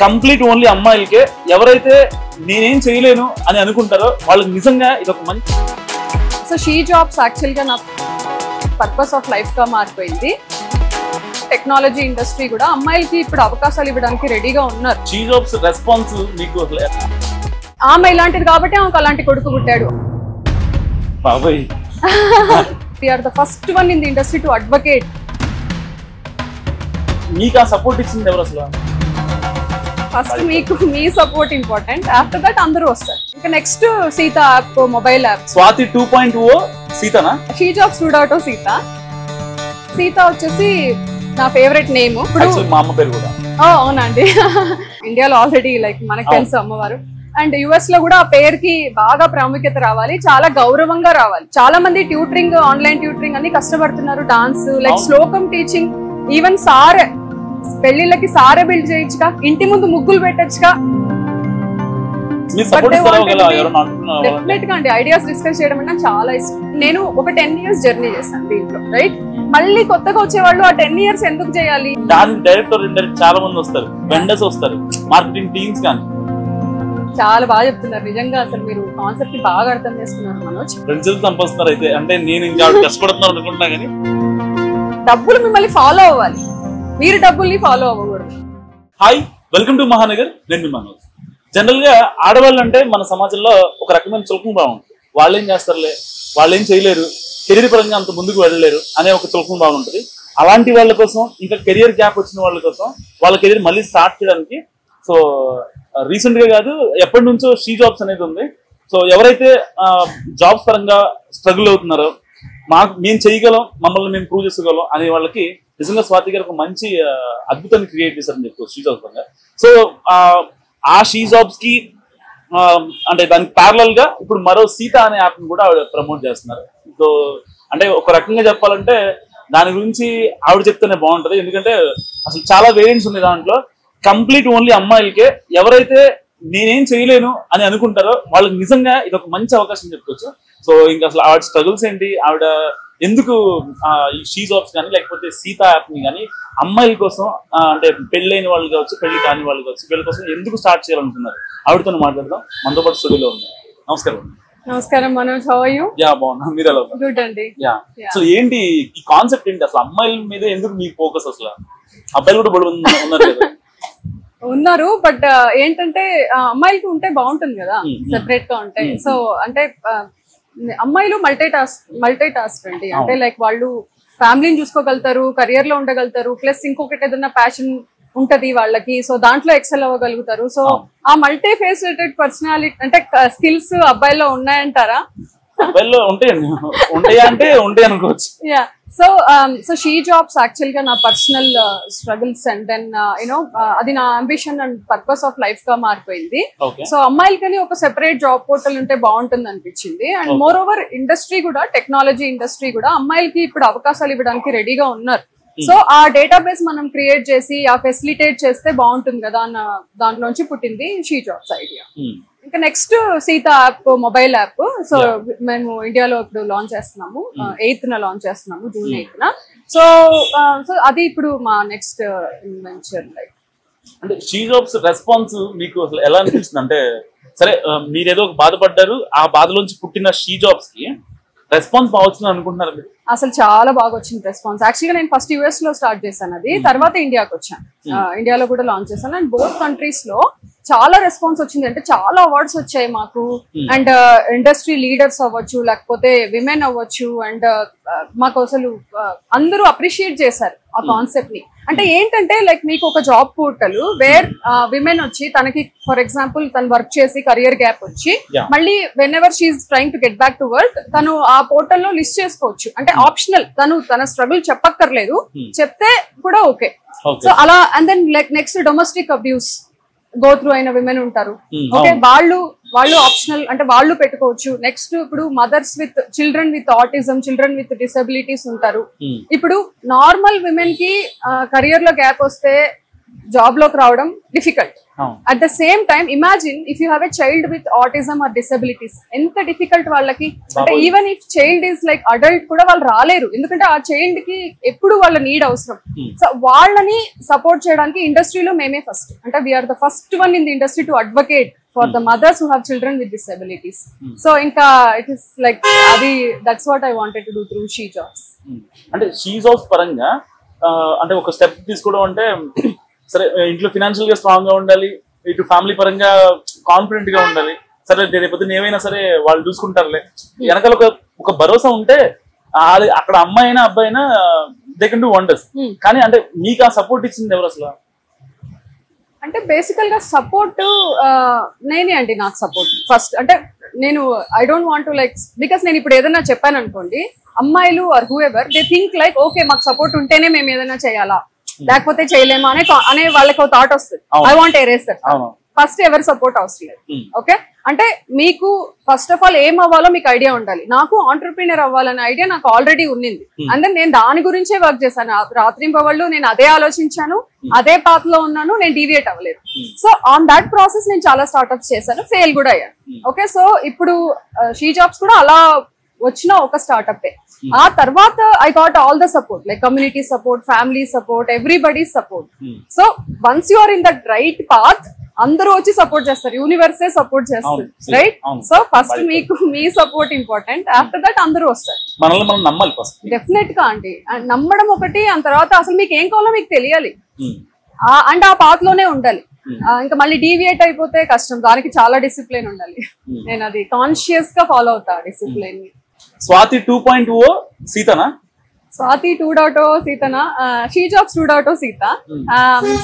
Complete only అమ్మాయిలకే. ఎవరైతే నేనేం చేయలేను అని అనుకుంటారో వాళ్ళకి నిజంగా ఇది ఒక మంచి. సో షీ జాబ్స్ యాక్చువల్గా నా పర్పస్ ఆఫ్ లైఫ్గా మారిపోయింది. టెక్నాలజీ ఇండస్ట్రీ కూడా అమ్మాయిలకి ఇప్పుడు అవకాశాలు ఇవ్వడానికి రెడీగా ఉన్నారు. షీ జాబ్స్ రెస్పాన్స్ మీకు ఆమె ఇలాంటిది కాబట్టి ఆమెకు అలాంటి కొడుకు పుట్టాడు. బాబాయ్ We are the first one in the industry to advocate. మీకు ఆ సపోర్ట్ ఇచ్చింది ఎవరు అసలు? ఫస్ట్ మీకు మీ సపోర్ట్ ఇంపార్టెంట్, ఆఫ్టర్ దట్ అందరూ వస్తారు. ఇంకా next Sita app, mobile app. Swathi 2.0 సీతనా? She jobs 2.0 Sita. సీత వచ్చేసి నా ఫేవరెట్ నేమ్. మా అమ్మ పేరు కూడా. అవునండి. ఇండియాలో ఆల్రెడీ లైక్ మనకు తెలుసు అమ్మవారు. అండ్ యుఎస్ లో కూడా ఆ పేరుకి బాగా ప్రాముఖ్యత రావాలి, చాలా గౌరవంగా రావాలి. చాలా మంది ట్యూటరింగ్, ఆన్లైన్ ట్యూటరింగ్ అన్ని కష్టపడుతున్నారు. డాన్స్, లైక్ శ్లోకం టీచింగ్, ఈవెన్ సారే పెళ్లిళ్ళకి సారే బిల్డ్ చేయొచ్చుగా, ఇంటి ముందు ముగ్గులు పెట్టొచ్చుగా. డెఫినెట్ గా అండి, ఐడియాస్ డిస్కస్ చేయడం అంటే చాలా ఇష్టం. నేను ఒక 10 years జర్నీ చేశాను దీంట్లో, రైట్? మళ్ళీ కొత్తగా వచ్చేవాళ్ళు ఆ 10 years ఎందుకు చేయాలి? దానికి డైరెక్టర్, ఇండైరెక్ట్ చాలా మంది వస్తారు, వెండర్స్ వస్తారు, మార్కెటింగ్ టీమ్స్ కానీ. చాలా బాగా చెప్తున్నారు నిజంగా. అసలు మీరు కాన్సెప్ట్ ని బాగా అర్థం చేసుకున్నారు మనోజ్. ఫ్రెండ్స్ సంపాదిస్తున్నారు అయితే, అంటే నేను ఇంకా కష్టపడుతున్నాను అనుకుంటున్నా కానీ డబ్బులు మిమ్మల్ని ఫాలో అవ్వాలి, మీరు డబ్బుల్ని ఫాలో అవ్వకూడదు. Hi, welcome to Mahanagar. నేను మీ మనోజ్. జనరల్ గా ఆడవాళ్ళు అంటే మన సమాజంలో ఒక రకమైన చులకం భావం. వాళ్ళు ఏం చేస్తారులే, వాళ్ళు ఏం చేయలేరు, కెరీర్ పరంగా అంత ముందుకు వెళ్ళలేరు అనే ఒక చులకం భావం ఉంటుంది. అలాంటి వాళ్ళ కోసం, ఇంకా కెరియర్ గ్యాప్ వచ్చిన వాళ్ళ కోసం, వాళ్ళ కెరీర్ మళ్ళీ స్టార్ట్ చేయడానికి సో రీసెంట్ గా కాదు, ఎప్పటి నుంచో షీ జాబ్స్ అనేది ఉంది. సో ఎవరైతే జాబ్స్ పరంగా స్ట్రగుల్ అవుతున్నారో, మేము చేయగలం, మమ్మల్ని మేము ప్రూవ్ చేసుకోగలం అనే వాళ్ళకి నిజంగా స్వాతి గారు ఒక మంచి అద్భుతాన్ని క్రియేట్ చేశారని చెప్పుకోవచ్చు షీ జాబ్స్ పరంగా. సో ఆ షీ జాబ్స్ కి అంటే దానికి ప్యారలల్ గా ఇప్పుడు మరో సీత అనే యాప్ ని కూడా ఆవిడ ప్రమోట్ చేస్తున్నారు. సో అంటే ఒక రకంగా చెప్పాలంటే దాని గురించి ఆవిడ చెప్తేనే బాగుంటది, ఎందుకంటే అసలు చాలా వేరియంట్స్ ఉన్నాయి దాంట్లో. కంప్లీట్ ఓన్లీ అమ్మాయిలకే. ఎవరైతే నేనేం చేయలేను అని అనుకుంటారో వాళ్ళకి నిజంగా ఇది ఒక మంచి అవకాశం చెప్పుకోవచ్చు. సో ఇంకా అసలు ఆవిడ స్ట్రగుల్స్ ఏంటి, ఆవిడ ఎందుకు ఈ షీ జాబ్స్ కానీ లేకపోతే సీత యాప్ ని కానీ అమ్మాయిల కోసం, అంటే పెళ్ళైన వాళ్ళు కావచ్చు, పెళ్లి కాని వాళ్ళు కావచ్చు, వీళ్ళ కోసం ఎందుకు స్టార్ట్ చేయాలనుకున్నారు, ఆవిడతో మాట్లాడదాం. మనతో పాటు స్టూడియోలో ఉంది. నమస్కారం. నమస్కారం Manoj, how are you? Yeah, బాగున్నా. మీరు ఎలా ఉన్నారు? గుడ్ అండి. యా, అసలు ఏంటి ఈ కాన్సెప్ట్ ఏంటి, అసలు అమ్మాయిల మీద ఎందుకు మీ ఫోకస్? అసలు అబ్బాయిలు కూడా ఉన్నారు కదా? ఉన్నారు, బట్ ఏంటంటే అమ్మాయిలకి ఉంటే బాగుంటుంది కదా, సెపరేట్ గా ఉంటాయి. సో అంటే అమ్మాయిలు మల్టీ టాస్క్ అండి. అంటే లైక్ వాళ్ళు ఫ్యామిలీని చూసుకోగలుగుతారు, కెరియర్ లో ఉండగలుగుతారు, ప్లస్ ఇంకొకటి ఏదైనా ప్యాషన్ ఉంటది వాళ్ళకి, సో దాంట్లో ఎక్సెల్ అవ్వగలుగుతారు. సో ఆ మల్టీ ఫేసిలిటెడ్ పర్సనాలిటీ అంటే స్కిల్స్ అబ్బాయిల్లో ఉన్నాయంటారా? అబ్బాయిల్లో ఉంటాయా అంటే ఉంటాయి అనుకోవచ్చు. Yeah, so she jobs actual గా నా personal struggles and then you know అది నా ambition and purpose of life గా మారిపోయింది. సో అమ్మాయిలకని ఒక సెపరేట్ జాబ్ పోర్టల్ ఉంటే బాగుంటుంది అనిపించింది. అండ్ మోర్ ఓవర్ ఇండస్ట్రీ కూడా, టెక్నాలజీ ఇండస్ట్రీ కూడా అమ్మాయిలకి ఇప్పుడు అవకాశాలు ఇవ్వడానికి రెడీగా ఉన్నారు. సో ఆ డేటాబేస్ మనం క్రియేట్ చేసి ఆ ఫెసిలిటేట్ చేస్తే బాగుంటుంది కదా అన్న దాంట్లోంచి పుట్టింది షీ జాబ్స్ ఐడియా. ఇంకా next Sita app, mobile app. So మేము ఇండియాలో ఇప్పుడు లాంచ్ చేస్తున్నాము, 8th లాంచ్ చేస్తున్నాము, June 8th. సో అది ఇప్పుడు మా నెక్స్ట్ ఇన్వెంచర్. లైక్ అంటే షీ జాబ్స్ రెస్పాన్స్ మీకు అసలు ఎలా అనిపిస్తుంది? అంటే సరే, మీరేదో బాధపడ్డారు, ఆ బాధలోంచి పుట్టిన షీ జాబ్స్ కి రెస్పాన్స్ బాగా వచ్చింది అనుకుంటున్నారు మీరు? అసలు చాలా బాగా వచ్చింది రెస్పాన్స్. యాక్చువల్గా నేను ఫస్ట్ యుఎస్ లో స్టార్ట్ చేశాను, అది తర్వాత ఇండియాకి వచ్చాను. ఇండియాలో కూడా లాంచ్ చేశాను. అండ్ బోత్ కంట్రీస్ లో చాలా రెస్పాన్స్ వచ్చింది. అంటే చాలా అవార్డ్స్ వచ్చాయి మాకు. అండ్ ఇండస్ట్రీ లీడర్స్ అవ్వచ్చు, లేకపోతే విమెన్ అవ్వచ్చు, అండ్ మాకు అసలు అందరూ అప్రిషియేట్ చేశారు ఆ కాన్సెప్ట్ ని. అంటే ఏంటంటే లైక్ మీకు ఒక జాబ్ పోర్టల్ వేర్ విమెన్ వచ్చి తనకి ఫర్ ఎగ్జాంపుల్ తను వర్క్ చేసి కెరియర్ గ్యాప్ వచ్చి మళ్ళీ when ever she's trying to get back to work, తను ఆ పోర్టల్ లో లిస్ట్ చేసుకోవచ్చు. అంటే ఆప్షనల్, తన స్ట్రగుల్ చెప్పక్కర్లేదు, చెప్తే కూడా ఓకే. సో అలా. And then like next domestic abuse go through అయిన విమెన్ ఉంటారు, ఓకే, వాళ్ళు ఆప్షనల్, అంటే వాళ్ళు పెట్టుకోవచ్చు. నెక్స్ట్ ఇప్పుడు mothers with children with autism, children with disabilities ఉంటారు. ఇప్పుడు నార్మల్ విమెన్ కి కెరియర్ లో గ్యాప్ వస్తే జాబ్ లోకి రావడం difficult. At the same time imagine if you have a child with autism or disabilities, ఎంత డిఫికల్ట్ వాళ్ళకి. అంటే even if child is like adult కూడా వాళ్ళు రాలేరు, ఎందుకంటే ఆ చైల్డ్ కి ఎప్పుడు వాళ్ళ నీడ్ అవసరం. సో వాళ్ళని సపోర్ట్ చేయడానికి ఇండస్ట్రీలో మేమే ఫస్ట్, అంటే we're the first one in the industry to advocate for the mothers who have children with disabilities. So inka it is like adi, that's what I wanted to do through She Jobs. అంటే She Jobs పరంగా అంటే ఒక step తీసుకోవడం అంటే సరే ఇంట్లో financial గా strong గా ఉండాలి, ఇటు ఫ్యామిలీ పరంగా కాన్ఫిడెంట్ గా ఉండాలి, సరే రేపొద్దున ఏమైనా సరే వాళ్ళు చూసుకుంటారులే వెనకాల ఒక భరోసా ఉంటే అక్కడ అమ్మాయి అయినా అబ్బాయి అయినా దే కెన్ డూ వండర్స్. కానీ అంటే మీకు ఆ సపోర్ట్ ఇచ్చింది ఎవరు అసలు? అంటే బేసికల్ గా సపోర్ట్ నేనే అండి, నాకు సపోర్ట్ ఫస్ట్. అంటే నేను I don't want to like, because నేను ఇప్పుడు ఏదైనా చెప్పాను అనుకోండి, అమ్మాయిలు or whoever they think like okay మాకు సపోర్ట్ ఉంటేనే మేము ఏదైనా చేయాలా, లేకపోతే చేయలేమా అనే వాళ్ళకి ఒక థాట్ వస్తుంది. I want erase that. First ఎవరి సపోర్ట్ అవసరం లేదు. ఓకే, అంటే మీకు ఫస్ట్ ఆఫ్ ఆల్ ఏం అవ్వాలో మీకు ఐడియా ఉండాలి. నాకు ఆంటర్ప్రీనర్ అవ్వాలనే ఐడియా నాకు ఆల్రెడీ ఉన్నింది, అండ్ నేను దాని గురించే వర్క్ చేశాను. రాత్రింపవళ్ళు నేను అదే ఆలోచించాను, అదే పాత్ లో ఉన్నాను, నేను డీవియేట్ అవ్వలేదు. సో ఆన్ దట్ ప్రాసెస్ నేను చాలా స్టార్ట్అప్స్ చేశాను, ఫెయిల్ కూడా అయ్యాను. ఓకే, సో ఇప్పుడు షీ జాబ్స్ కూడా అలా వచ్చిన ఒక స్టార్ట్అప్. ఆ తర్వాత I got all the support, like community support, family support, everybody support. So once you are in that right path, అందరూ వచ్చి సపోర్ట్ చేస్తారు, యూనివర్సే సపోర్ట్ చేస్తుంది, రైట్? సో ఫస్ట్ మీకు మీ సపోర్ట్ ఇంపార్టెంట్, ఆఫ్టర్ దట్ అందరూ వస్తారు. మనల్ని మనం నమ్మాలి ఫస్ట్. డెఫినెట్ గా అండి, నమ్మడం ఒకటి, ఆ తర్వాత అసలు మీకు ఏం కావాలో మీకు తెలియాలి, అండ్ ఆ పాత్ లోనే ఉండాలి. ఇంకా మళ్ళీ డీవియేట్ అయిపోతే కష్టం, దానికి చాలా డిసిప్లిన్ ఉండాలి. నేను అది కాన్షియస్ గా ఫాలో అవుతా డిసిప్లిన్ ని. స్వాతి 2.0 సీతనా? స్వాతి 2.0 సీతనా? She jobs 2.0 Sita.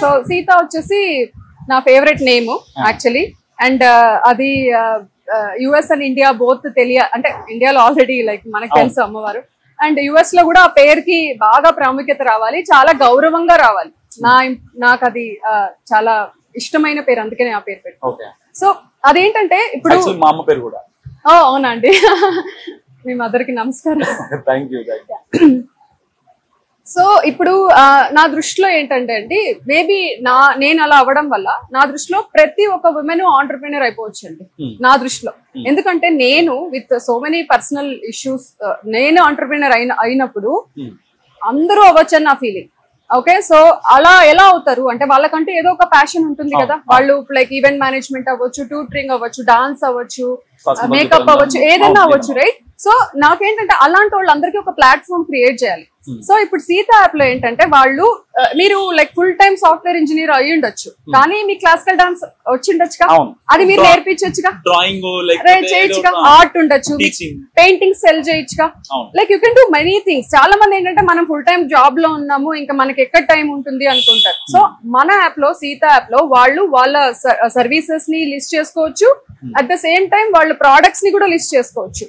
So Sita వచ్చేసి నా ఫేవరెట్ నేమ్ యాక్చువల్లీ, అండ్ అది యుఎస్ అండ్ ఇండియా బోత్ అంటే ఇండియాలో ఆల్రెడీ లైక్ మనకు తెలుసు అమ్మవారు, అండ్ యుఎస్ లో కూడా ఆ పేరుకి బాగా ప్రాముఖ్యత రావాలి, చాలా గౌరవంగా రావాలి. నాకు అది చాలా ఇష్టమైన పేరు, అందుకే నేను ఆ పేరు పెట్టాను. సో అదేంటంటే ఇప్పుడు మా అమ్మ పేరు కూడా. అవునండి, మీ మదర్ కి నమస్కారం. సో ఇప్పుడు నా దృష్టిలో ఏంటంటే అండి, మేబీ నేను అలా అవ్వడం వల్ల నా దృష్టిలో ప్రతి ఒక్క ఉమెన్ ఆంటర్ప్రినర్ అయిపోవచ్చు అండి నా దృష్టిలో. ఎందుకంటే నేను with so many personal issues నేను ఆంటర్ప్రినర్ అయినప్పుడు అందరూ అవ్వచ్చు అని నా ఫీలింగ్. ఓకే, సో అలా ఎలా అవుతారు అంటే వాళ్ళకంటే ఏదో ఒక ప్యాషన్ ఉంటుంది కదా. వాళ్ళు లైక్ ఈవెంట్ మేనేజ్మెంట్ అవ్వచ్చు, ట్యూటరింగ్ అవ్వచ్చు, డాన్స్ అవ్వచ్చు, మేకప్ అవ్వచ్చు, ఏదైనా అవ్వచ్చు, రైట్? సో నాకేంటంటే అలాంటి వాళ్ళందరికీ ఒక ప్లాట్ఫామ్ క్రియేట్ చేయాలి. సో ఇప్పుడు సీత యాప్ లో ఏంటంటే వాళ్ళు మీరు like full time software engineer అయ్యి ఉండొచ్చు, కానీ మీ క్లాసికల్ డాన్స్ వచ్చిండొచ్చుగా, అది మీరు నేర్పించొచ్చుగా, చేయొచ్చుగా, ఆర్ట్ ఉండొచ్చు, పెయింటింగ్ సెల్ చేయొచ్చుగా, like you can do many things. చాలా మంది ఏంటంటే మనం ఫుల్ టైమ్ జాబ్ లో ఉన్నాము, ఇంకా మనకి ఎక్కడ టైం ఉంటుంది అనుకుంటారు. సో మన యాప్ లో, సీత యాప్ లో వాళ్ళు వాళ్ళ సర్వీసెస్ ని లిస్ట్ చేసుకోవచ్చు, అట్ ద సేమ్ టైం వాళ్ళ ప్రోడక్ట్స్ ని కూడా లిస్ట్ చేసుకోవచ్చు.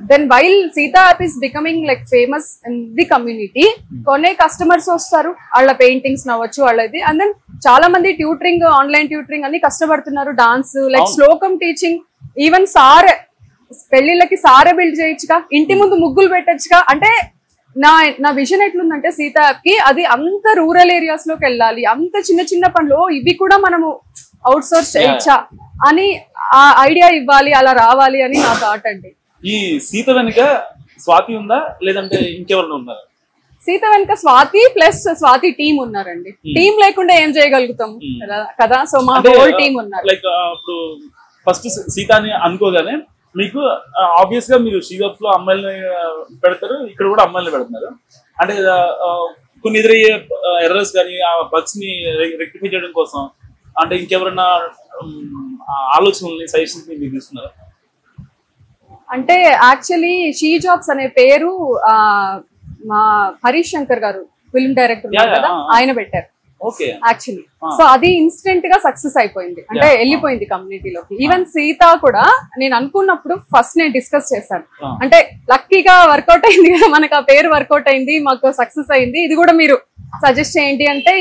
Then while Sita app is becoming like famous in the community, కొనే కస్టమర్స్ వస్తారు, వాళ్ళ పెయింటింగ్స్ నవ్వచ్చు వాళ్ళది, అండ్ దెన్ చాలా మంది ట్యూటరింగ్, ఆన్లైన్ ట్యూటరింగ్ అన్ని కష్టపడుతున్నారు, డాన్స్, లైక్ శ్లోకం టీచింగ్, ఈవెన్ సారే పెళ్లిళ్ళకి సారే బిల్డ్ చేయొచ్చుగా, ఇంటి ముందు ముగ్గులు పెట్టొచ్చుగా. అంటే నా విజన్ ఎట్లుందంటే సీతా యాప్ కి, అది అంత రూరల్ ఏరియాస్ లోకి వెళ్ళాలి, అంత చిన్న చిన్న పనులు ఇవి కూడా మనము అవుట్ సోర్స్ చేయొచ్చా అని ఆ ఐడియా ఇవ్వాలి, అలా రావాలి అని నా థాట్ అండి. ఈ సీత వెనుక స్వాతి ఉందా లేదంటే ఇంకెవరైనా ఉన్నారా? సీత వెనుక స్వాతి ప్లస్ స్వాతి టీం ఉన్నారండి. టీం లేకుండా ఏం చేయగలుగుతాం కదా, సో మా హోల్ టీం ఉన్నారు. లైక్ ఇప్పుడు ఫస్ట్ సీతాని అనుకోగానే మీకు ఆబ్వియస్ గా మీరు షీ జాబ్స్ లో అమ్మాయిలని పెడతారు, ఇక్కడ కూడా అమ్మాయిని పెడుతున్నారు. అంటే కొన్ని ఎదురయ్యే ఎర్రర్స్ కానీ ఆ బగ్స్ ని రెక్టిఫై చేయడం కోసం అంటే ఇంకెవరైనా ఆలోచనల్ని, సజెషన్స్ ని మీరు తీసుకున్నారా? అంటే యాక్చువల్లీ షీ జాబ్స్ అనే పేరు మా హరీష్ శంకర్ గారు ఫిల్మ్ డైరెక్టర్ కదా, ఆయన పెట్టారు యాక్చువల్లీ. సో అది ఇన్స్టెంట్ గా సక్సెస్ అయిపోయింది, అంటే వెళ్ళిపోయింది కమ్యూనిటీలోకి. ఈవెన్ సీత కూడా నేను అనుకున్నప్పుడు ఫస్ట్ నేను డిస్కస్ చేశాను, అంటే లక్కీగా వర్కౌట్ అయింది కదా, మనకు ఆ పేరు వర్కౌట్ అయింది, మాకు సక్సెస్ అయింది, ఇది కూడా మీరు సజెస్ట్ చేయండి అంటే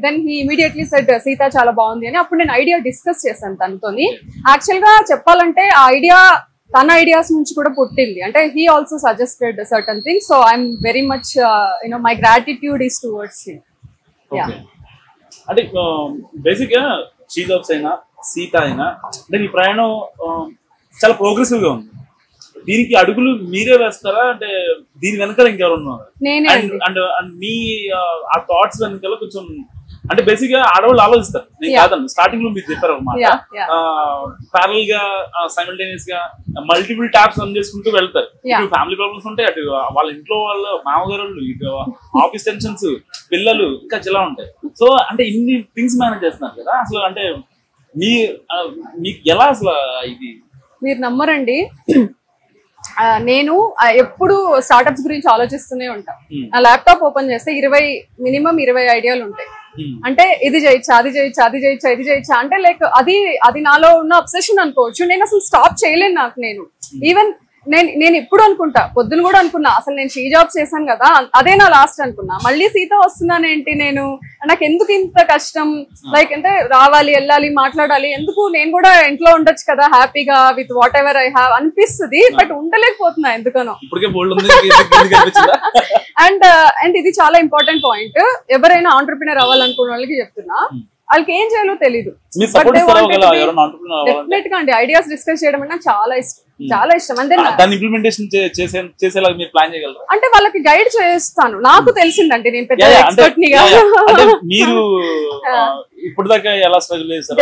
then he immediately said Sita చాలా బాగుంది అని. అప్పుడు నేను ఐడియా డిస్కస్ చేశాను తనతోని. యాక్చువల్ గా చెప్పాలంటే ఆ ఐడియా తన ఐడియాస్ నుంచి కూడా పుట్టింది, అంటే he also suggested certain things. So I'm very much my gratitude is towards him. అంటే బేసిక్ గా షీ జాబ్స్ అయినా సీత అయినా అంటే ఈ ప్రయాణం చాలా ప్రోగ్రెసివ్ గా ఉంది. దీనికి అడుగులు మీరే వేస్తారా అంటే దీని వెనకాల ఇంకెవరు ఉన్నారు? అండ్ మీ ఆ థాట్స్ వెనకాల కొంచెం అంటే బేసిక్ గా ఆడవాళ్ళు ఆలోచిస్తారు. నేను కాదండి, స్టార్టింగ్ లో మీరు చెప్పారు అన్నమాట, ప్యారల్ గా సైమల్టేనియస్ గా మల్టిపుల్ ట్యాబ్స్ రన్ చేసుకుంటూ వెళ్తారు. ఇటు ఫ్యామిలీ ప్రాబ్లమ్స్ ఉంటాయి, అటు వాళ్ళ ఇంట్లో వాళ్ళ మామగారు, ఇటు ఆఫీస్ టెన్షన్స్, పిల్లలు, ఇంకా చాలా ఉంటాయి. సో అంటే ఇన్ని థింగ్స్ మేనేజ్ చేస్తున్నారు కదా, అసలు అంటే మీకు ఎలా అసలు ఇది? మీరు నమ్మరండి, నేను ఎప్పుడు స్టార్ట్అప్స్ గురించి ఆలోచిస్తూనే ఉంటా. నా ల్యాప్టాప్ ఓపెన్ చేస్తే మినిమం 20 ఐడియాలు ఉంటాయి. అంటే ఇది చేయొచ్చా, అది చేయొచ్చా, అది చేయొచ్చా, ఇది చేయొచ్చా అంటే లైక్ అది నాలో ఉన్న అబ్సెషన్ అనుకోవచ్చు. నేను అసలు స్టాప్ చేయలేను. నేను ఈవెన్ నేను ఎప్పుడు అనుకుంటా, పొద్దున కూడా అనుకున్నా, అసలు నేను షీ జాబ్స్ చేశాను కదా, అదే నా లాస్ట్ అనుకున్నా. మళ్ళీ సీత వస్తున్నానేంటి, నాకు ఎందుకు ఇంత కష్టం, లైక్ అంటే రావాలి, వెళ్ళాలి, మాట్లాడాలి, ఎందుకు, నేను కూడా ఇంట్లో ఉండొచ్చు కదా హ్యాపీగా with what ever I have అనిపిస్తుంది. బట్ ఉండలేకపోతున్నా ఎందుకనో. అండ్ ఇది చాలా ఇంపార్టెంట్ పాయింట్. ఎవరైనా ఆంటర్‌ప్రెన్యూర్ అవ్వాలనుకున్న వాళ్ళకి చెప్తున్నా, వాళ్ళకి ఏం చేయాలో తెలీదు. డెఫినెట్ గా అండి ఐడియాస్ డిస్కస్ చేయడం అంటే చాలా ఇష్టం, చాలా ఇష్టం. అంటే వాళ్ళకి గైడ్ చేస్తాను. నాకు తెలిసిందండి, నేను పెద్ద ఎక్స్పర్ట్ ని కాదు.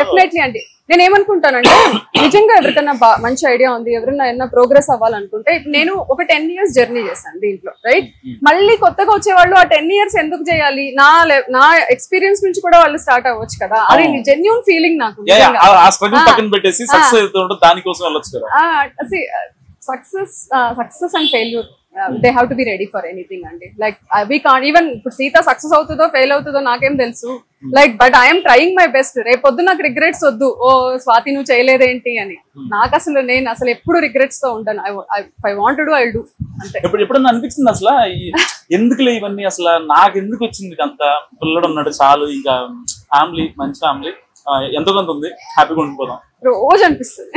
డెఫినెట్లీ అండి. నేను ఏమనుకుంటానంటే నిజంగా ఎవరికైనా మంచి ఐడియా ఉంది, ఎవరైనా ఏమైనా ప్రోగ్రెస్ అవ్వాలనుకుంటే, ఇప్పుడు నేను ఒక 10 years జర్నీ చేశాను దీంట్లో, రైట్? మళ్ళీ కొత్తగా వచ్చేవాళ్ళు ఆ 10 years ఎందుకు చేయాలి? నా ఎక్స్పీరియన్స్ నుంచి కూడా వాళ్ళు స్టార్ట్ అవ్వచ్చు కదా. అది జెన్యూన్ ఫీలింగ్ నాకు. Success and failure they have to be ready for anything అండి. లైక్ వీ కాంట్ ఈవెన్ ఇప్పుడు సీత సక్సెస్ అవుతుందో ఫెయిల్ అవుతుందో నాకేం తెలుసు. Like but I'm trying my best. రేపొద్దు నాకు రిగ్రెట్స్ వద్దు, ఓ స్వాతి నువ్వు చేయలేదేంటి అని. నాకు నేను అసలు ఎప్పుడు రిగ్రెట్స్ తో ఉంటాను. I want to do, I do అంతే. ఎప్పుడన్నా అనిపిస్తుంది అసలు ఎందుకులే ఇవన్నీ, అసలు నాకు ఎందుకు వచ్చింది అంత, పిల్లడు ఉన్నాడు చాలు, ఇంకా ఫ్యామిలీ మంచి ఫ్యామిలీ ఎంతో కొంత ఉంది, హ్యాపీగా ఉండిపోదాం రోజు అనిపిస్తుంది.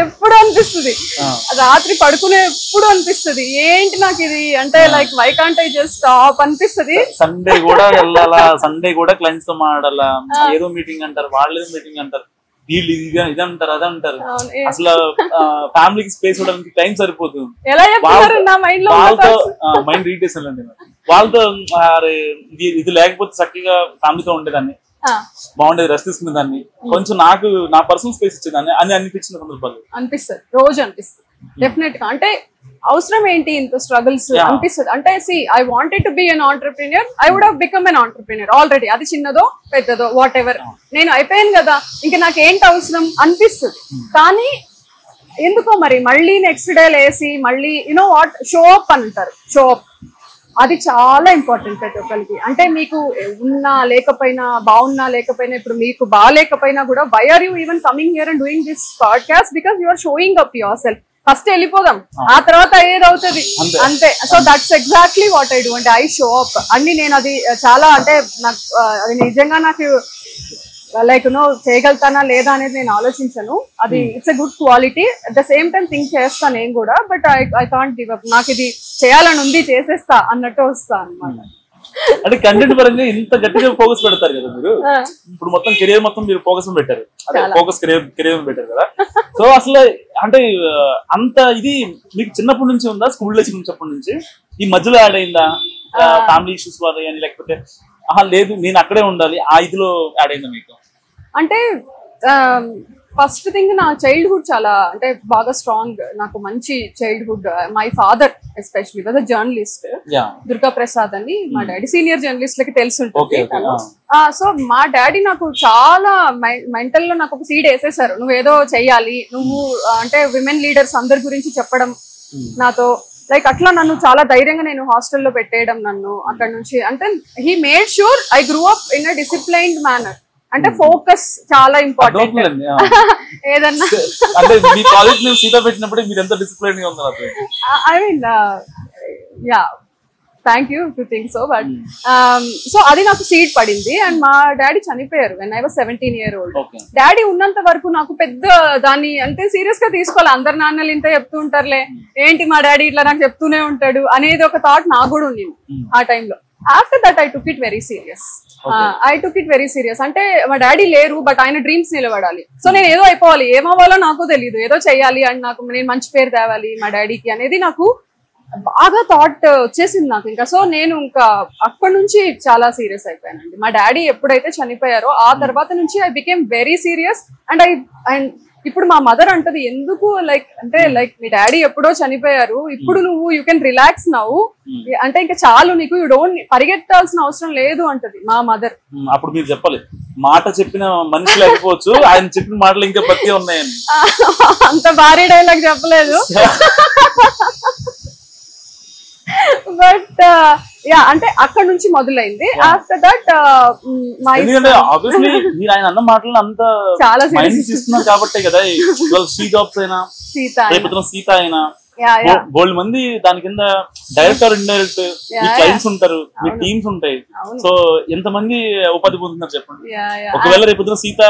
ఎప్పుడు అనిపిస్తుంది, రాత్రి పడుకునే ఎప్పుడు అనిపిస్తుంది, ఏంటి నాకు ఇది అంటే like why can't I just stop అనిపిస్తుంది. సండే కూడా వెళ్ళాలా, సండే కూడా క్లయింట్స్ తో మాట్లాడాలా, ఏదో మీటింగ్ అంటారు, వాళ్ళు మీటింగ్ అంటారు, వీళ్ళు ఇది అంటారు, అది అంటారు. అసలు ఫ్యామిలీకి స్పేస్ ఇవ్వడానికి టైం సరిపోతుంది. వాళ్ళతో మైండ్ రీటేషన్ అండి, వాళ్ళతో ఇది లేకపోతే చక్కగా ఫ్యామిలీతో ఉండేదాన్ని, బాగుండేది, రెస్ట్ తీసుకునేదాన్ని, కొంచెం నాకు నా పర్సనల్ స్పేస్ ఇచ్చేదాన్ని అని అనిపించిన సందర్భాలు అనిపిస్తుంది, రోజు అనిపిస్తుంది. డెఫినెట్ గా అంటే అవసరం ఏంటి ఇంత స్ట్రగుల్స్ అనిపిస్తుంది. అంటే I wanted to be an entrepreneur, I would have become an entrepreneur already. అది చిన్నదో పెద్దదో వాట్ ఎవర్, నేను అయిపోయాను కదా, ఇంకా నాకు ఏంటి అవసరం అనిపిస్తుంది. కానీ ఎందుకో మరి మళ్ళీ నెక్స్ట్ డే లేసి మళ్ళీ యునో వాట్, షో అప్ అంటారు, షో అప్. అది చాలా ఇంపార్టెంట్ ప్రతి ఒక్కరికి. అంటే మీకు ఉన్నా లేకపోయినా, బాగున్నా లేకపోయినా, ఇప్పుడు మీకు బాగాలేకపోయినా కూడా why are you even coming here and doing this podcast, because you are showing up yourself. First వెళ్ళిపోదాం, ఆ తర్వాత ఏదవుతుంది అంతే. So that's exactly what I do. అంటే ఐ షో అప్ అన్ని. నేను అది చాలా అంటే నాకు అది నిజంగా నాకు లైక్ చేయగలుగుతానా లేదా అనేది నేను ఆలోచించను. అది it's a good quality. At the same time think చేస్తాను నేను కూడా, but I can't give up. నాకు ఇది చేయాలని ఉంది, చేసేస్తా అన్నట్టు వస్తా అనమాట. అంటే కంటెంట్ పరంగా ఇంత గట్టిగా ఫోకస్ పెడతారు కదా మీరు. ఇప్పుడు మొత్తం కెరియర్ మొత్తం మీరు ఫోకస్ పెట్టారు, అదే ఫోకస్ కెరియర్ పెట్టారు కదా. సో అసలు అంటే అంత ఇది మీకు చిన్నప్పటి నుంచి ఉందా, స్కూల్ డేస్ చిన్నప్పటి నుంచి? ఈ మధ్యలో యాడ్ అయిందా ఫ్యామిలీ ఇష్యూస్ వల్ల కానీ, లేకపోతే లేదు నేను అక్కడే ఉండాలి ఆ ఇదిలో యాడ్ అయిందా మీకు? అంటే ఫస్ట్ థింగ్ నా చైల్డ్హుడ్ చాలా అంటే బాగా స్ట్రాంగ్. నాకు మంచి childhood. My father especially was a journalist, Durga Prasad అని. మా డాడీ సీనియర్ జర్నలిస్ట్ లకి తెలిసి ఉంటుంది. సో మా డాడీ నాకు చాలా మెంటల్ లో నాకు ఒక సీడ్ వేసేసారు, నువ్వేదో చెయ్యాలి, నువ్వు అంటే విమెన్ లీడర్స్ అందరి గురించి చెప్పడం నాతో. లైక్ అట్లా నన్ను చాలా ధైర్యంగా నేను హాస్టల్లో పెట్టేయడం నన్ను అక్కడ నుంచి. అంటే he made sure I grew up in a disciplined manner. అంటే ఫోకస్ చాలా ఇంపార్టెంట్. ఏదన్నా I mean yeah, thank you to think so. But so అది నాకు సీడ్ పడింది. అండ్ మా డాడీ చనిపోయారు when I was 17 years old. Daddy ఉన్నంత వరకు నాకు పెద్ద దాన్ని అంటే సీరియస్ గా తీసుకోవాలి. అందరు నాన్నలు ఇంత చెప్తూ ఉంటారులే, ఏంటి మా డాడీ ఇట్లా నాకు చెప్తూనే ఉంటాడు అనేది ఒక థాట్ నాకు కూడా ఉంది ఆ టైంలో. After that I took it very serious. అంటే మా డాడీ లేరు, బట్ ఆయన డ్రీమ్స్ నిలబడాలి. సో నేను ఏదో అయిపోవాలి, ఏమవ్వాలో నాకు తెలియదు, ఏదో చెయ్యాలి అండ్ నాకు నేను మంచి పేరు తేవాలి మా డాడీకి అనేది నాకు బాగా థాట్ వచ్చేసింది నాకు ఇంకా. సో నేను ఇంకా అప్పటి నుంచి చాలా సీరియస్ అయిపోయానండి. మా డాడీ ఎప్పుడైతే చనిపోయారో ఆ తర్వాత నుంచి I became very serious. And ఇప్పుడు మా మదర్ అంటది, ఎందుకు లైక్ మీ డాడీ ఎప్పుడో చనిపోయారు, ఇప్పుడు నువ్వు యూ కెన్ రిలాక్స్ నవ్వు, అంటే ఇంకా చాలు నీకు, యూ డోంట్ పరిగెత్తాల్సిన అవసరం లేదు అంటది మా మదర్. అప్పుడు మీరు చెప్పాలి, మాట చెప్పిన మనిషి లేకపోవచ్చు, ఆయన చెప్పిన మాటలు ఇంకా బతికే ఉన్నాయని. అంత భారీ డైలాగ్ చెప్పలేదు, బట్ యా అంటే అక్కడ నుంచి మొదలైంది. ఆఫ్టర్ దట్ ఆబ్వియస్లీ మీరు ఆయన అన్న మాటలు అంత చాలా తీసుకున్నారు కాబట్టే కదా శ్రీ జాబ్స్ అయినా సీత అయినా బోల్డ్ మంది దాని కింద direct or indirect me clients ఉంటారు, మీ టీమ్స్ ఉంటాయి. సో ఎంత మంది ఉపాధి పొందుతున్నారు చెప్పండి. ఒకవేళ రేపు సీత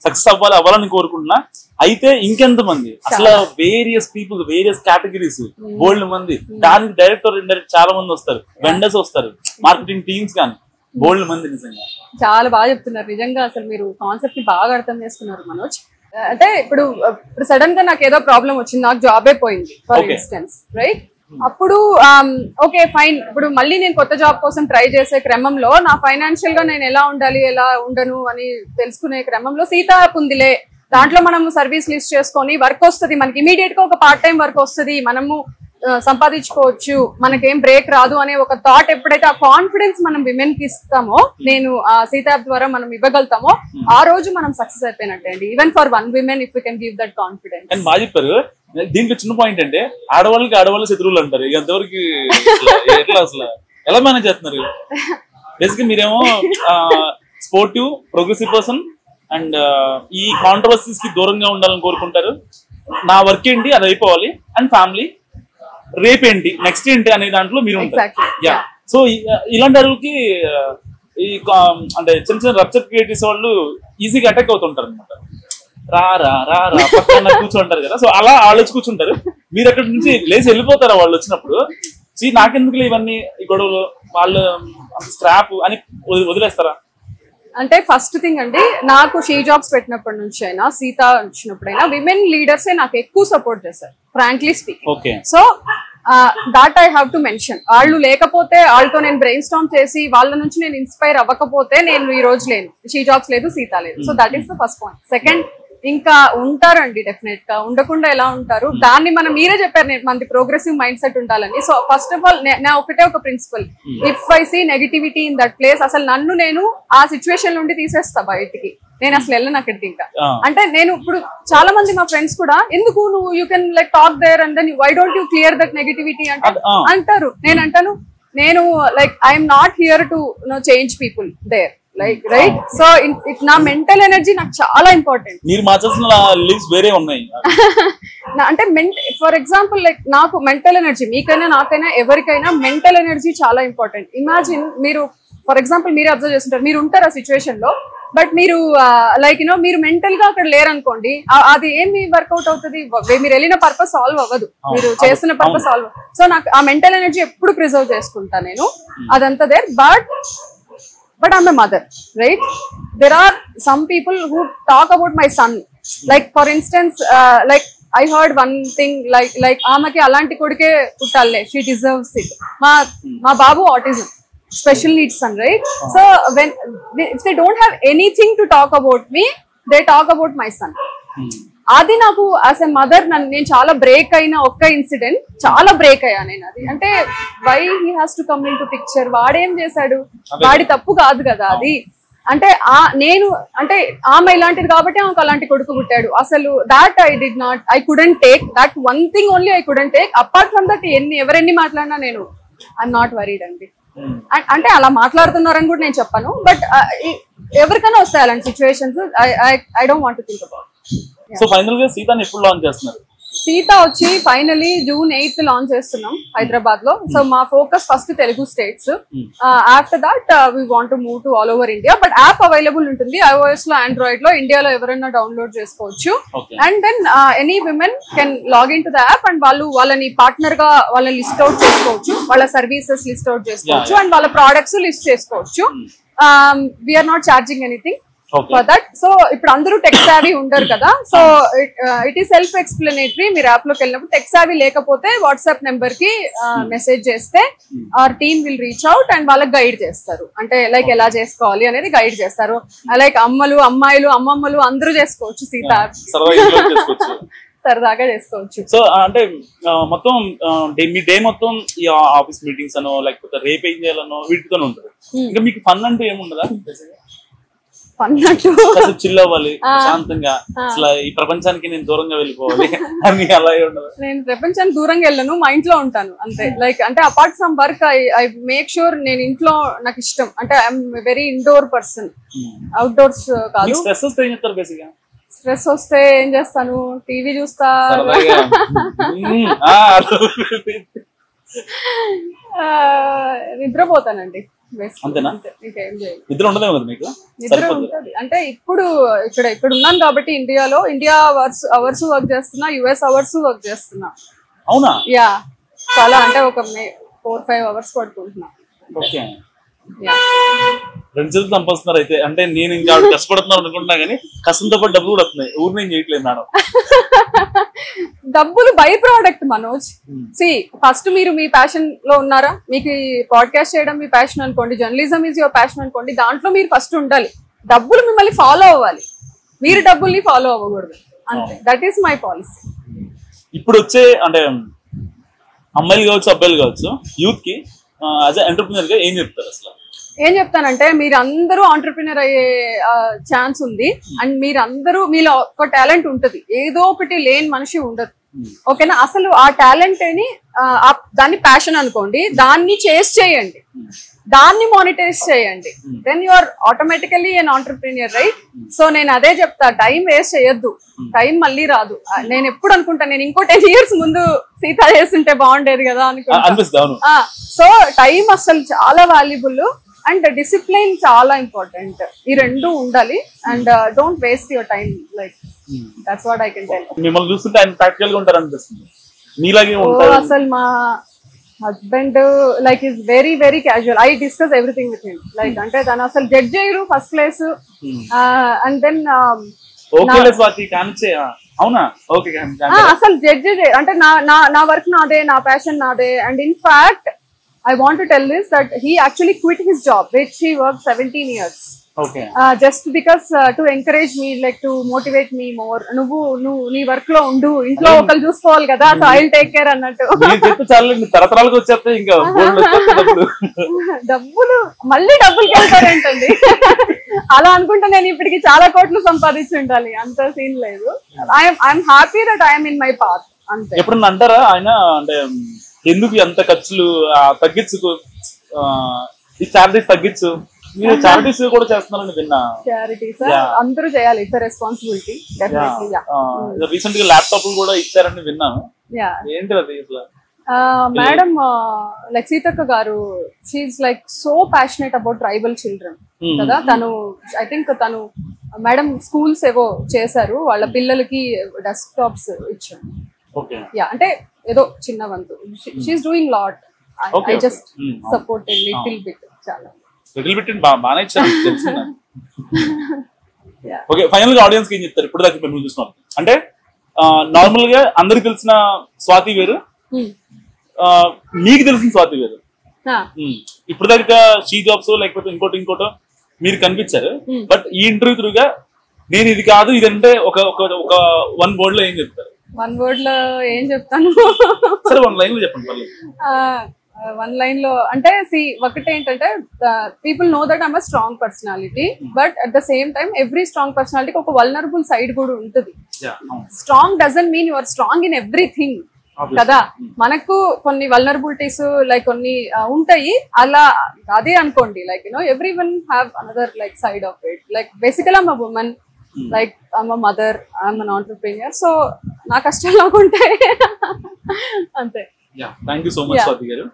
సక్సెస్ అవ్వాలని కోరుకుంటున్నా, అయితే ఇంకెంత మంది అసలు వేరియస్ పీపుల్, వేరియస్ కేటగిరీస్, బోల్డ్ మంది దానికి డైరెక్ట్ ఆర్ ఇండైరెక్ట్ చాలా మంది వస్తారు, వెండర్స్ వస్తారు, మార్కెటింగ్ టీమ్స్ కానీ బోల్డ్ మంది. నిజంగా చాలా బాగా చెప్తున్నారు. నిజంగా అసలు మీరు కాన్సెప్ట్ ని బాగా అర్థం చేసుకున్నారు మనోజ్. అంటే ఇప్పుడు సడన్ గా నాకు ఏదో ప్రాబ్లం వచ్చింది, నాకు జాబే పోయింది ఫర్ ఇన్స్టెన్స్, రైట్? అప్పుడు ఓకే ఫైన్, ఇప్పుడు మళ్ళీ నేను కొత్త జాబ్ కోసం ట్రై చేసే క్రమంలో నా ఫైనాన్షియల్ గా నేను ఎలా ఉండాలి ఎలా ఉండను అని తెలుసుకునే క్రమంలో సీత యాప్ ఉందిలే, దాంట్లో మనం సర్వీస్ లిస్ట్ చేసుకొని వర్క్ వస్తుంది మనకి, ఇమీడియట్ గా ఒక పార్ట్ టైం వర్క్ వస్తుంది, మనము సంపాదించుకోవచ్చు, మనకేం బ్రేక్ రాదు అనే ఒక థాట్ ఎప్పుడైతే ఆ కాన్ఫిడెన్స్ మనం విమెన్ కి ఇస్తామో, నేను ఆ సీత యాప్ ద్వారా మనం ఇవ్వగలుగుతామో, ఆ రోజు మనం సక్సెస్ అయిపోయినట్టే అండి. Even for one women if you can give that confidence. And బాగా చెప్పారు. దీంట్లో చిన్న పాయింట్ అంటే ఆడవాళ్ళకి శత్రువులు అంటారు. ఇక ఎంతవరకు ఎట్లా అసలు ఎలా మేనేజ్ చేస్తున్నారు? బేసిక్గా మీరేమో స్పోర్టివ్ ప్రోగ్రెసివ్ పర్సన్ అండ్ ఈ కాంట్రవర్సీస్ కి దూరంగా ఉండాలని కోరుకుంటారు. నా వర్క్ ఏంటి అది అయిపోవాలి, అండ్ ఫ్యామిలీ రేపేంటి నెక్స్ట్ ఏంటి అనే దాంట్లో మీరు ఉంటారు. యా, సో ఇలాంటి వాళ్ళకి ఈ అంటే చిన్న చిన్న రప్చర్ క్రియేట్ చేసే వాళ్ళు ఈజీగా అటాక్ అవుతుంటారు అనమాట. రా రా రా రా పక్కన కూర్చుంటారు కదా, సో అలా వాళ్ళు వచ్చి కూర్చుంటారు. మీరు అక్కడి నుంచి లేచి వెళ్ళిపోతారా వాళ్ళు వచ్చినప్పుడు? నాకెందుకు ఇవన్నీ ఈ గొడవలు, వాళ్ళు స్క్రాప్ అని వదిలేస్తారా? అంటే ఫస్ట్ థింగ్ అండి, నాకు షీ జాబ్స్ పెట్టినప్పటి నుంచి అయినా సీత వచ్చినప్పుడైనా విమెన్ లీడర్సే నాకు ఎక్కువ సపోర్ట్ చేశారు, frankly speaking. So that I have to mention. వాళ్ళు లేకపోతే, వాళ్ళతో నేను బ్రెయిన్ స్టార్మ్ చేసి వాళ్ళ నుంచి నేను ఇన్స్పైర్ అవ్వకపోతే నేను ఈ రోజు లేను, షీ జాబ్స్ లేదు, సీత లేదు. So that is the first point. Second, ఇంకా ఉంటారండి డెఫినెట్ గా, ఉండకుండా ఎలా ఉంటారు, దాన్ని మనం మీరే చెప్పారు మనది ప్రోగ్రెసివ్ మైండ్ సెట్ ఉండాలని. సో ఫస్ట్ ఆఫ్ ఆల్ నా ఒకటే ఒక principle, if I see negativity in that place, అసలు నన్ను నేను ఆ సిచ్యువేషన్ నుండి తీసేస్తా బయటికి, నేను అసలు వెళ్ళను అక్కడికి. ఇంకా అంటే నేను ఇప్పుడు చాలా మంది మా ఫ్రెండ్స్ కూడా, ఎందుకు నువ్వు you can like talk there and then why don't you clear that negativity అంటే అంటారు. నేను అంటాను, నేను like I'm not here to change people there, like right. So నా మెంటల్ ఎనర్జీ నాకు చాలా ఇంపార్టెంట్. మీరు మార్చాల్సిన లీవ్స్ వేరే ఉన్నాయి అంటే ఫర్ ఎగ్జాంపుల్ లైక్ నాకు మెంటల్ ఎనర్జీ, మీకైనా నాకైనా ఎవరికైనా మెంటల్ ఎనర్జీ చాలా ఇంపార్టెంట్. ఇమాజిన్ మీరు ఫర్ ఎగ్జాంపుల్ మీరే అబ్జర్వ్ చేస్తుంటారు, మీరు ఉంటారు ఆ సిచ్యువేషన్ లో, బట్ మీరు లైక్ మీరు మెంటల్ గా అక్కడ లేరనుకోండి, అది ఏమి వర్కౌట్ అవుతుంది, మీరు వెళ్ళిన పర్పస్ సాల్వ్ అవ్వదు, మీరు చేస్తున్న పర్పస్ సాల్వ్. సో నాకు ఆ మెంటల్ ఎనర్జీ ఎప్పుడు ప్రిజర్వ్ చేసుకుంటా నేను, అదంతా there. But I'm a mother, right? There are some people who talk about my son. Like for instance, like I heard one thing like ఆమెకి అలాంటి కొడుకే పుట్టాలే, she deserves it. మా బాబు autism, special needs son, right? So when if they don't have anything to talk about me, they talk about my son. అది నాకు as a mother నేను చాలా break అయిన ఒక్క ఇన్సిడెంట్, చాలా బ్రేక్ అయ్యా నేను. అది అంటే why he has to come into picture, వాడేం చేశాడు, వాడి తప్పు కాదు కదా అది. అంటే నేను అంటే ఆమె ఇలాంటిది కాబట్టి ఆమెకు అలాంటి కొడుకు పుట్టాడు. అసలు that I couldn't take that one thing only, I couldn't take. Apart from that ఎవరెన్ని మాట్లాడినా నేను ఐఎమ్ నాట్ వరీడ్ అండి. అంటే అలా మాట్లాడుతున్నారని కూడా నేను చెప్పాను, బట్ ఎవరికైనా వస్తాయి అలాంటి situations. I don't want to think about. So final గా సీతాని ఎప్పుడు లాంచ్ చేస్తున్నారు? సీత వచ్చి ఫైనలీ June 8th లాంచ్ చేస్తున్నాం హైదరాబాద్ లో. సో మా focus first Telugu states. After that we want to move to all over India. But app available ఉంటుంది iOS లో, Android లో. ఇండియాలో ఎవరైనా డౌన్లోడ్ చేసుకోవచ్చు. And then any women can log in to the app and వాళ్ళని partner గా వాళ్ళని list out చేసుకోవచ్చు, వాళ్ళ సర్వీసెస్ లిస్ట్ అవుట్ చేసుకోవచ్చు అండ్ వాళ్ళ ప్రోడక్ట్స్ లిస్ట్ చేసుకోవచ్చు. We're not charging anything for that. So ఇప్పుడు అందరూ టెక్ సావీ ఉండరు కదా. So it is self explanatory. మీరు యాప్ లోకి వెళ్ళినప్పుడు టెక్ సావీ లేకపోతే వాట్సాప్ నెంబర్ కి మెసేజ్ చేస్తే our team will reach out and వాళ్ళకి గైడ్ చేస్తారు. అంటే లైక్ ఎలా చేసుకోవాలి అనేది గైడ్ చేస్తారు. లైక్ అమ్మలు, అమ్మాయిలు, అమ్మమ్మలు అందరూ చేసుకోవచ్చు సీత యాప్. సరదాగా చేసుకోవచ్చు. సో అంటే మొత్తం మీ డే మొత్తం ఈ ఆఫీస్ మీటింగ్స్ అనో లేకపోతే రేపు ఏం చేయాలనో వీటితో ఉంటుంది. ఇంకా మీకు ఫన్ అంటూ ఏముండదా? చిల్ అవ్వాలి శాంతంగా, అసలు ఈ ప్రపంచానికి నేను దూరంగా వెళ్ళిపోవాలి అని అలా ఉండదు? నేను ప్రపంచానికి దూరంగా వెళ్ళను, మా ఇంట్లో ఉంటాను అంతే. లైక్ అంటే apart from work I make sure నేను ఇంట్లో నాకు ఇష్టం. అంటే I'm very indoor person, outdoors కాదు. స్ట్రెస్ వస్తే ఏం చేస్తాను, టీవీ చూస్తా, నిద్రపోతానండి. నిద్ర ఉంటది. అంటే ఇప్పుడు ఇక్కడ ఉన్నాను కాబట్టి ఇండియాలో అవర్స్ వర్క్ చేస్తున్నా, US అవర్స్ వర్క్ చేస్తున్నా. అవునా? యా, చాలా అంటే ఒక 4-5 అవర్స్ పడుకుంటున్నా. ఫ్రెండ్స్ సంపాదిస్తున్నారు అయితే. అంటే నేను ఇంకా కష్టపడుతున్నాను అనుకుంటున్నా కానీ కష్టంతో పాటు డబ్బులు కూడా వస్తున్నాయి. ఊరు నేను చేయట్లేదు మేడం. డబ్బులు buy product Manoj. See first మీరు మీ ప్యాషన్ లో ఉన్నారా? మీకు పాడ్కాస్ట్ చేయడం మీ ప్యాషన్ అనుకోండి, జర్నలిజం ఈజ్ యువర్ ప్యాషన్ అనుకోండి. దాంట్లో మీరు ఫస్ట్ ఉండాలి. డబ్బులు మిమ్మల్ని ఫాలో అవ్వాలి, మీరు డబ్బుల్ని ఫాలో అవ్వకూడదు. అంతే, దట్ ఈస్ మై పాలసీ. ఇప్పుడు వచ్చే అంటే అమ్మాయిలు కావచ్చు, అబ్బాయిలు కావచ్చు, యూత్ కి యాజ్ ఎంటర్‌ప్రెన్యూర్ గా ఏం చెప్తారు? అసలు ఏం చెప్తానంటే, మీరు అందరూ ఆంటర్‌ప్రెన్యూర్ అయ్యే ఛాన్స్ ఉంది. అండ్ మీరు అందరూ, మీలో ఒక టాలెంట్ ఉంటుంది, ఏదో ఒకటి లేని మనిషి ఉండదు. ఓకేనా? అసలు ఆ టాలెంట్ అని దాన్ని ప్యాషన్ అనుకోండి, దాన్ని చేసి చేయండి, దాన్ని మానిటైజ్ చేయండి. Then you are automatically an entrepreneur, right? So నేను అదే చెప్తా, టైం వేస్ట్ చేయొద్దు. టైం మళ్ళీ రాదు. నేను ఎప్పుడు అనుకుంటా, నేను ఇంకో 10 years ముందు సీత చేస్తుంటే బాగుండేది కదా అనుకుంటా. సో టైం అసలు చాలా వాల్యుబుల్ అండ్ డిసిప్లిన్ చాలా ఇంపార్టెంట్. ఈ రెండు ఉండాలి. And don't waste your time. Like that's what I can tell. మిమ్మల్ని చూస్తుంటే ఆయన ప్రాక్టికల్ గా ఉంటారు అనిపిస్తుంది. మీలాగే ఉంటారు. అసలు మా husband like is very very casual. I discuss everything with him. Like అంటే తను అసలు జడ్జ్ చేయరు ఫస్ట్ ప్లేస్. అండ్ దెన్ అసలు జడ్జ్ అంటే నా వర్క్ నాదే, నా ప్యాషన్ నాదే. And in fact I want to tell this that he actually quit his job which he worked 17 years. Okay. Just because to encourage me, like to motivate me more. నువ్వు నీ work లో ఉండు, ఇంట్లో ఒకళ్ళు చూసుకోవాలి కదా, so I will take care అన్నట్టు. తరతరాలకు వచ్చేస్తాయి ఇంకా డబ్బులు, మళ్ళీ డబ్బులకి వెళ్తారేంటండి? అలా అనుకుంటే నేను ఇప్పటికి చాలా కోట్లు సంపాదించి ఉండాలి. అంత సీన్ లేదు. I'm happy that I'm in my path. అంతే. ఎప్పుడన్నా అంటారా ఆయన అంటే ఎందుకు ఎంత ఖర్చులు తగ్గించు, ఈ చారిటీస్ తగ్గించు, మీరు చారిటీస్ కూడా చేస్తున్నారని విన్నా. చారిటీస్ అందరూ చేయాలి, ఇట్స్ రెస్పాన్సిబిలిటీ. రీసెంట్ గా ల్యాప్టాప్ కూడా ఇచ్చారని విన్నాను. ఏంటి అది? మేడం లైక్ సీతక్క గారు, she's like so passionate about tribal children కదా. తను ఐ థింక్ తను మేడం స్కూల్స్ ఏవో చేశారు, వాళ్ళ పిల్లలకి డెస్క్టాప్స్ ఇచ్చారు. అంటే ఏదో చిన్న వంతు. She's doing lot. I just support little bit. చాలా లిటిల్ బిట్ బాగానే ఇచ్చారు. ఓకే, ఫైనల్ గా ఆడియన్స్ కి ఏం చెప్తారు? ఇప్పుడు దాకా మీరు చూస్తున్నారు అంటే నార్మల్ గా అందరికి తెలిసిన స్వాతి వేరు, మీకు తెలిసిన స్వాతి వేరు. ఇప్పుడు దాకా షీ జాబ్స్ లేకపోతే ఇంకోటో మీరు కనిపించారు. బట్ ఈ ఇంటర్వ్యూ త్రూగా నేను ఇది కాదు ఇదంటే ఒక 1 word లో ఏం చెప్తారు? 1 word లో ఏం చెప్తాను? సరే 1 line లో చెప్పండి. 1 line లో అంటే ఒకటి ఏంటంటే, people know that I'm a strong personality, but at the same time every strong పర్సనాలిటీకి ఒక వల్నరబుల్ సైడ్ కూడా ఉంటుంది. Strong doesn't mean you are strong in everything కదా. మనకు కొన్ని వల్నరబిలిటీస్ లైక్ కొన్ని ఉంటాయి, అలా అదే అనుకోండి. Like every one have another like side of it. Like basically I'm a woman, like I'm a mother, I'm an entrepreneur, so నా కష్టాలు నాకు ఉంటాయి. అంతే. Thank you so much Swathi గారు.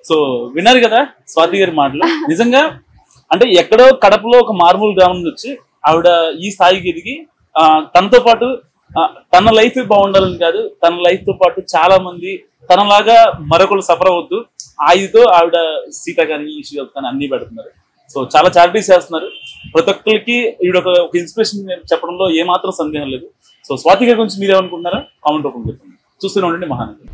సో విన్నారు కదా స్వాతి గారి మాటలు. నిజంగా అంటే ఎక్కడో కడపలో ఒక మార్మూల్ గ్రామం నుంచి వచ్చి ఆవిడ ఈ స్థాయికి ఎదిగి తనతో పాటు తన లైఫ్ బాగుండాలని కాదు, తన లైఫ్ తో పాటు చాలా మంది తనలాగా మరొకరు సఫర్ అవద్దు ఆయుధతో ఆవిడ సీత కానీ ఈశ్వర్ కానీ అన్ని పెడుతున్నారు. సో చాలా చారిటీస్ చేస్తున్నారు. ప్రతి ఒక్కరికి ఈవిడ ఒక ఇన్స్పిరేషన్ చెప్పడంలో ఏమాత్రం సందేహం లేదు. సో స్వాతి గారి గురించి మీరేమనుకుంటున్నారా కామెంట్ రూపంలో చెప్పండి. చూస్తూనే ఉండండి మహానగర్.